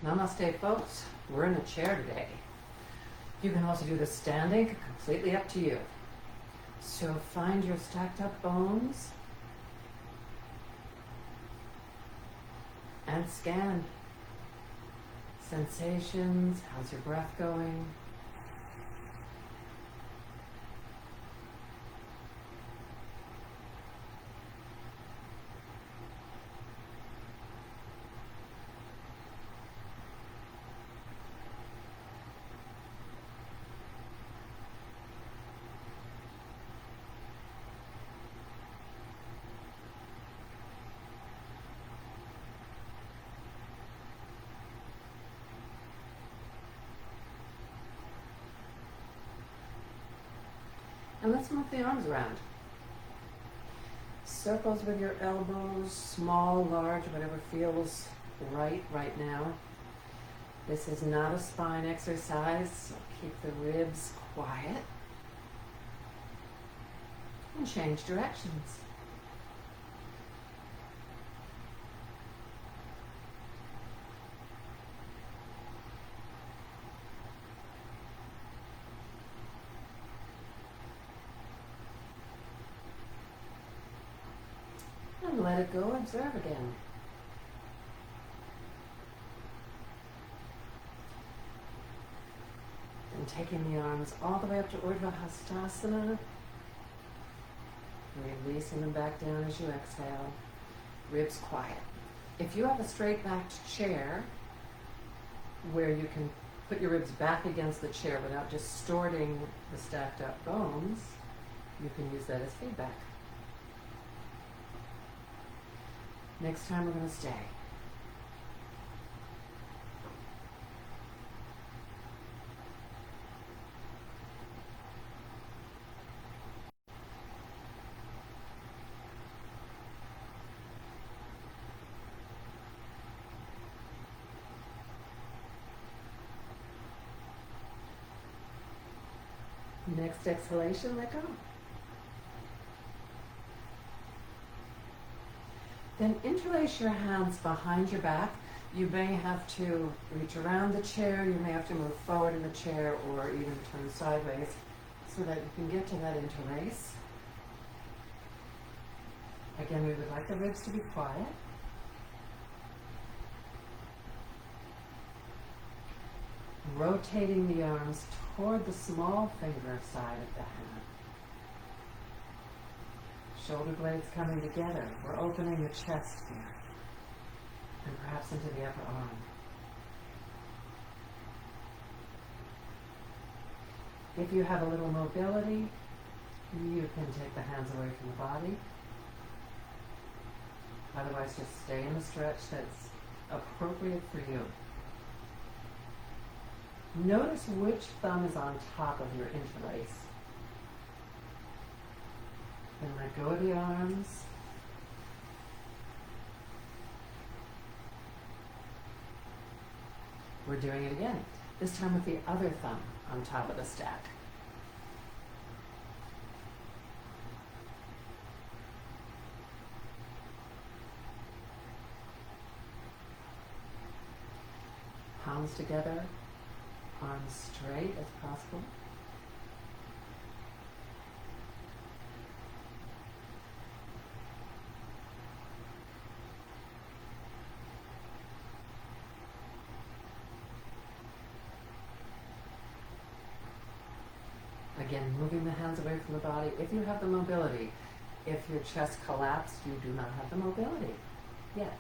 Namaste, folks. We're in a chair today. You can also do this standing, completely up to you. So find your stacked up bones and scan sensations. How's your breath going? And let's move the arms around. Circles with your elbows, small, large, whatever feels right now. This is not a spine exercise, so keep the ribs quiet. And change directions. And let it go, observe again. And taking the arms all the way up to Urdhva Hastasana, releasing them back down as you exhale. Ribs quiet. If you have a straight backed chair where you can put your ribs back against the chair without distorting the stacked up bones, you can use that as feedback. Next time we're going to stay. Next exhalation, let go. Then interlace your hands behind your back. You may have to reach around the chair, you may have to move forward in the chair or even turn sideways so that you can get to that interlace. Again, we would like the ribs to be quiet. Rotating the arms toward the small finger side of the hand. Shoulder blades coming together. We're opening the chest here. And perhaps into the upper arm. If you have a little mobility, you can take the hands away from the body. Otherwise, just stay in the stretch that's appropriate for you. Notice which thumb is on top of your interlace. Then let go of the arms. We're doing it again, this time with the other thumb on top of the stack. Palms together, arms straight as possible. Again, moving the hands away from the body. If you have the mobility, if your chest collapsed, you do not have the mobility yet.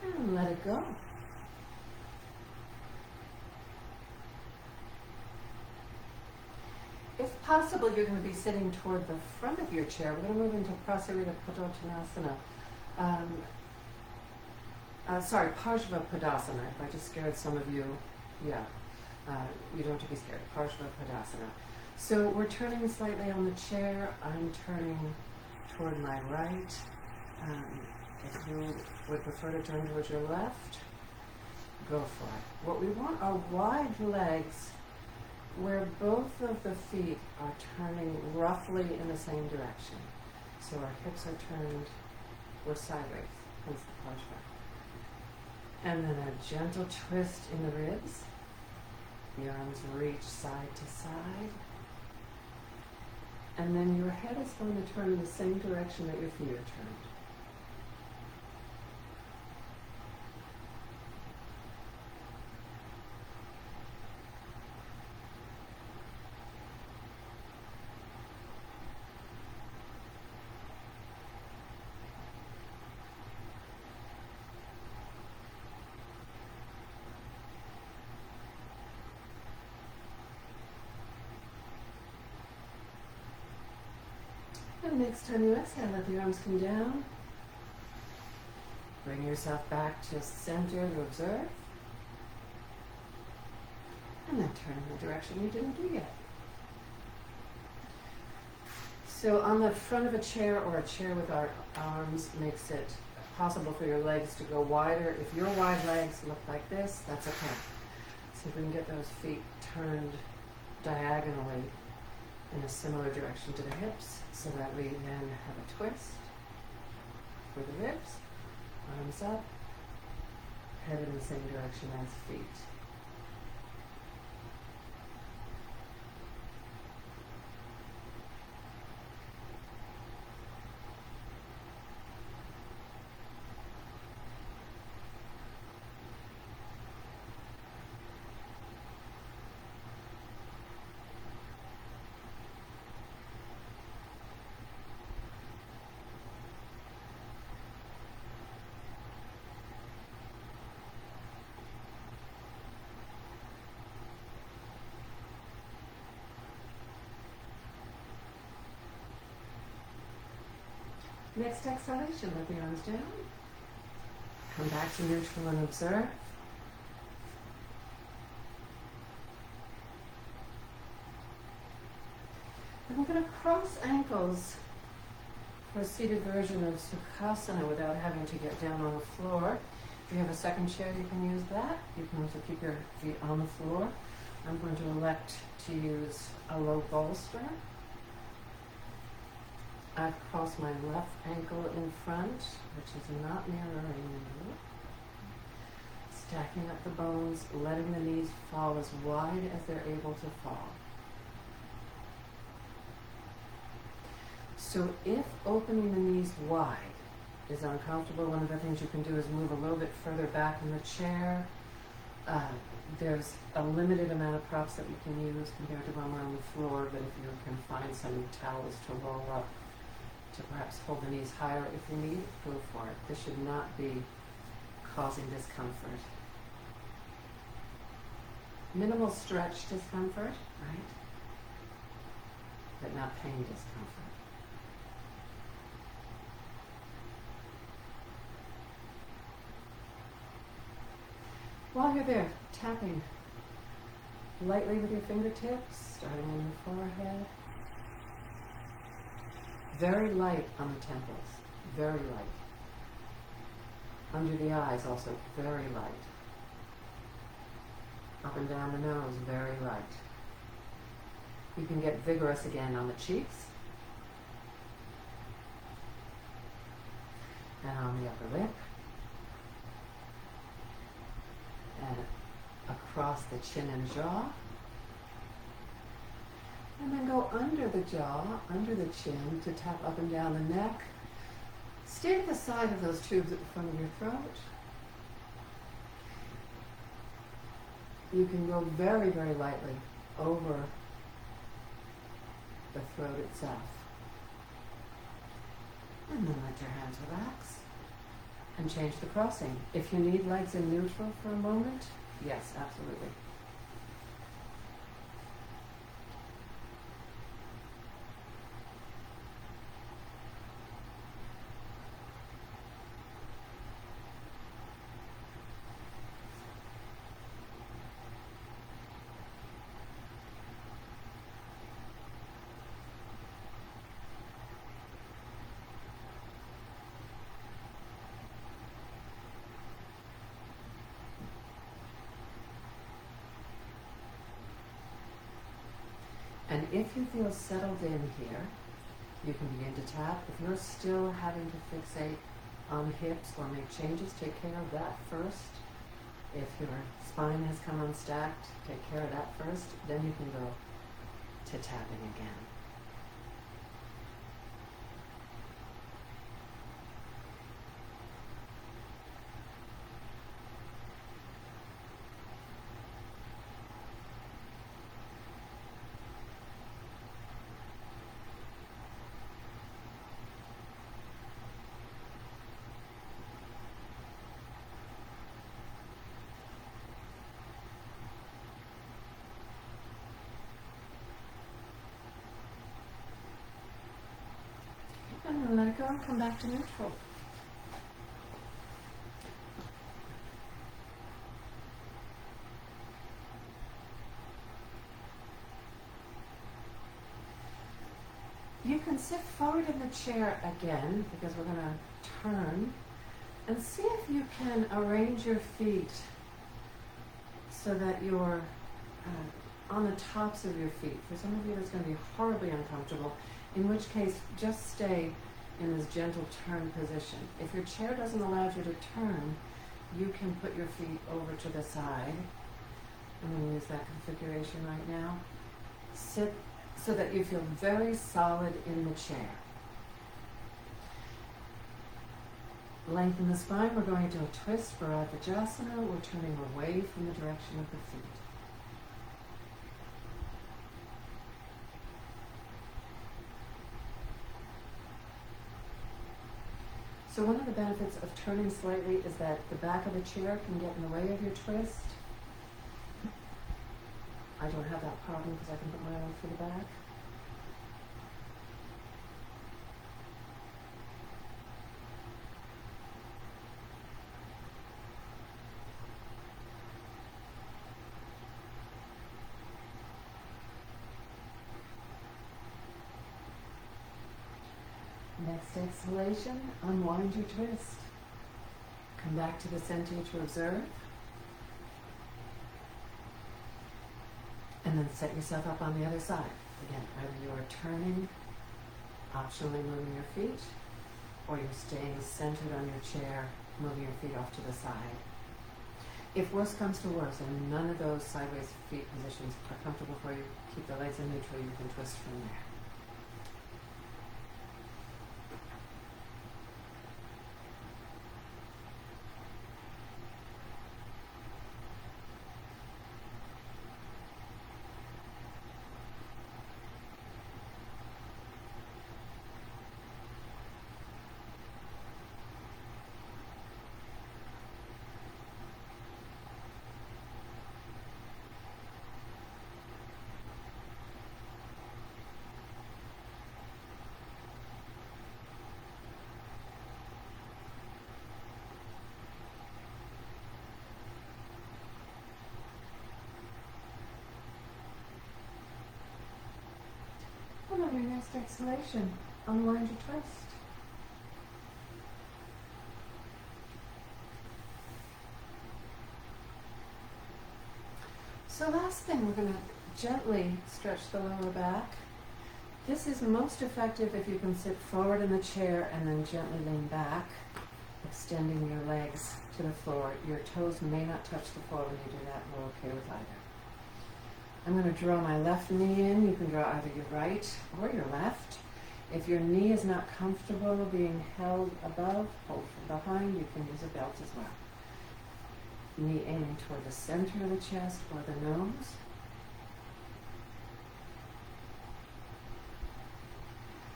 And let it go. If possible, you're going to be sitting toward the front of your chair. We're going to move into Prasarita Padottanasana. Parshva Padasana. If I just scared some of you, you don't have to be scared. Parshva Padasana. So we're turning slightly on the chair. I'm turning toward my right. If you would prefer to turn towards your left, go for it. What we want are wide legs where both of the feet are turning roughly in the same direction. So our hips are turned, we're sideways, hence the Parshva. And then a gentle twist in the ribs. The arms reach side to side. And then your head is going to turn in the same direction that your feet are turned. And next time you exhale, let the arms come down. Bring yourself back to center to observe. And then turn in the direction you didn't do yet. So on the front of a chair or a chair with our arms makes it possible for your legs to go wider. If your wide legs look like this, that's okay. So if we can get those feet turned diagonally in a similar direction to the hips, so that we then have a twist for the ribs, arms up, head in the same direction as feet. Next exhalation, let the arms down. Come back to neutral and observe. And we're going to cross ankles for a seated version of Sukhasana without having to get down on the floor. If you have a second chair, you can use that. You can also keep your feet on the floor. I'm going to elect to use a low bolster. I've crossed my left ankle in front, which is not mirroring you. Stacking up the bones, letting the knees fall as wide as they're able to fall. So if opening the knees wide is uncomfortable, one of the things you can do is move a little bit further back in the chair. There's a limited amount of props that we can use compared to when we're on the floor, but if you can find some towels to roll up to perhaps hold the knees higher if you need, go for it. This should not be causing discomfort. Minimal stretch discomfort, right? But not pain discomfort. While you're there, tapping lightly with your fingertips, starting in the forehead. Very light on the temples, very light. Under the eyes also, very light. Up and down the nose, very light. You can get vigorous again on the cheeks. And on the upper lip. And across the chin and jaw. And then go under the jaw, under the chin, to tap up and down the neck. Stay to the side of those tubes at the front of your throat. You can go very, very lightly over the throat itself. And then let your hands relax and change the crossing. If you need legs in neutral for a moment, yes, absolutely. again, if you feel settled in here, you can begin to tap. If you're still having to fixate on hips or make changes, take care of that first. If your spine has come unstacked, take care of that first. Then you can go to tapping again. And then let it go and come back to neutral. You can sit forward in the chair again, because we're going to turn, and see if you can arrange your feet so that you're on the tops of your feet. For some of you, that's going to be horribly uncomfortable, in which case, just stay in this gentle turn position. If your chair doesn't allow you to turn, you can put your feet over to the side. I'm going to use that configuration right now. Sit so that you feel very solid in the chair. Lengthen the spine. We're going to do a twist for Ardhajasana. We're turning away from the direction of the feet. So one of the benefits of turning slightly is that the back of the chair can get in the way of your twist. I don't have that problem because I can put my own for the back. Next exhalation, unwind your twist. Come back to the center to observe. And then set yourself up on the other side. Again, either you are turning, optionally moving your feet, or you're staying centered on your chair, moving your feet off to the side. If worse comes to worse, and none of those sideways feet positions are comfortable for you, keep the legs in neutral, you can twist from there. And on your next exhalation, unwind your twist. So last thing, we're going to gently stretch the lower back. This is most effective if you can sit forward in the chair and then gently lean back, extending your legs to the floor. Your toes may not touch the floor when you do that. We're okay with either. I'm going to draw my left knee in. You can draw either your right or your left. If your knee is not comfortable being held above, hold from behind. You can use a belt as well. Knee aiming toward the center of the chest or the nose.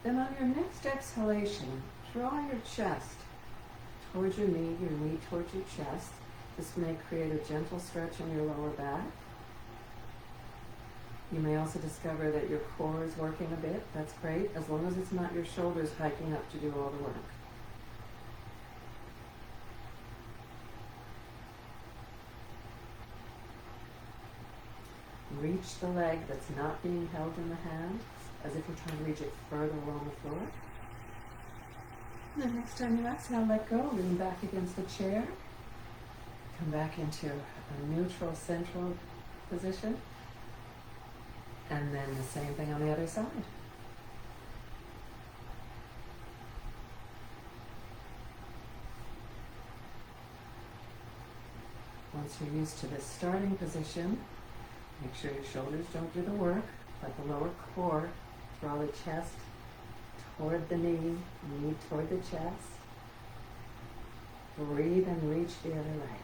Then on your next exhalation, draw your chest towards your knee towards your chest. This may create a gentle stretch in your lower back. You may also discover that your core is working a bit. That's great, as long as it's not your shoulders hiking up to do all the work. Reach the leg that's not being held in the hand, as if you're trying to reach it further along the floor. And then next time you exhale, let go, lean back against the chair. Come back into a neutral central position. And then the same thing on the other side. Once you're used to this starting position, make sure your shoulders don't do the work. Let the lower core draw the chest toward the knee toward the chest. Breathe and reach the other leg.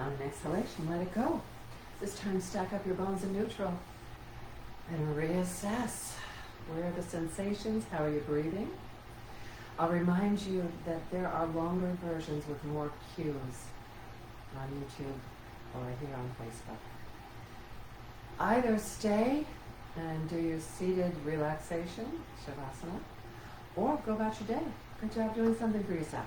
On an exhalation, let it go. This time stack up your bones in neutral and reassess. Where are the sensations? How are you breathing? I'll remind you that there are longer versions with more cues on YouTube or here on Facebook. Either stay and do your seated relaxation, Shavasana, or go about your day. Good job doing something for yourself.